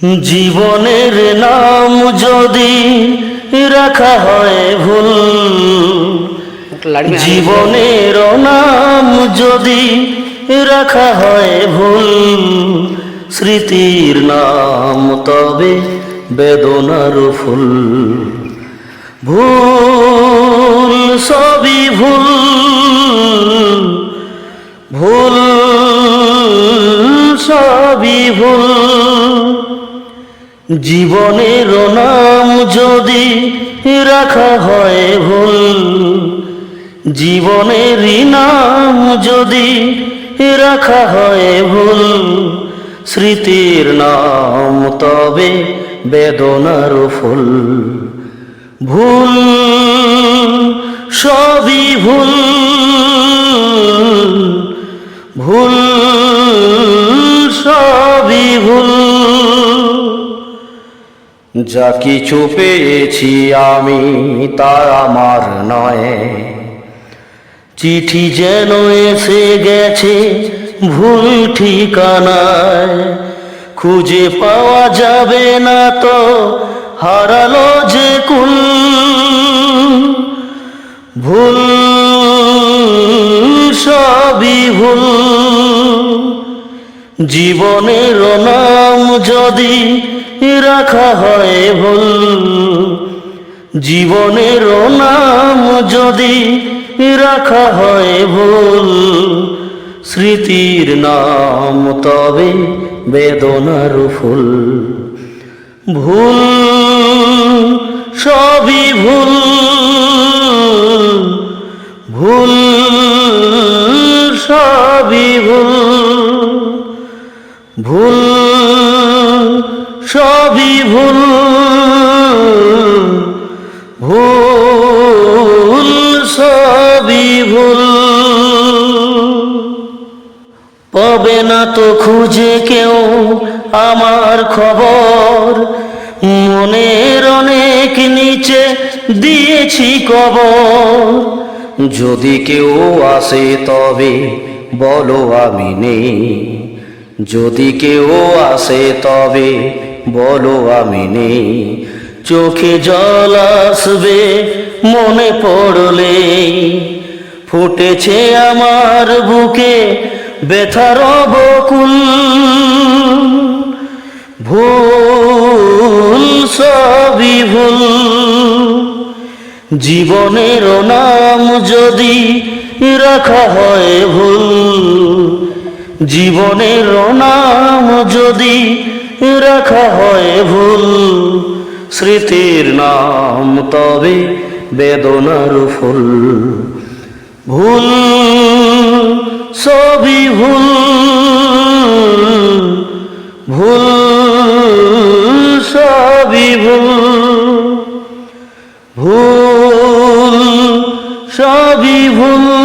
জীবনের নাম যদি রাখা হয় ভুল, জীবনের নাম যদি রাখা হয় ভুল, স্মৃতির নাম তবে বেদনার ফুল। ভুল সবই ভুল, ভুল সবই ভুল। জীবনের নাম যদি রাখা হয় ভুল, জীবনের নাম যদি রাখা হয় ভুল, স্মৃতির নাম তবে বেদনার ফুল। ভুল সবই ভুল, ভুল সবই ভুল। যা কিছু পেয়েছি আমি তা আমার নয়, চিঠি যেন এসে গেছে ভুল ঠিকানায়। খুঁজে পাওয়া যাবে না তো হারালো যে কুল। ভুল সবই ভুল, জীবনের নাম যদি রাখা হয় ভুল, জীবনের নাম যদি রাখা হয় ভুল, স্মৃতির নাম তবে বেদনার ফুল। ভুল সবই ভুল, ভুল সবই ভুল, ভুল সবই ভুল, ভুল সবই ভুল। পাবে না তো খুঁজে কেউ আমার খবর, মনের অনেক নিচে দিয়েছি কবর। যদি কেউ আসে তবে বলো আমি নেই, যদি কেউ আসে তবে বলো আমি নেই। চোখে জল আসবে মনে পড়লে, ফুটেছে আমার বুকে ব্যথার বকুল। ভুল সবই ভুল, জীবনের নাম যদি রাখা হয় ভুল, জীবনের নাম যদি রাখা হয় ভুল, স্মৃতির নাম তবে বেদনার ফুল। ভুল সবই ভুল, ভুল সবই ভুল, ভুল সবই ভুল।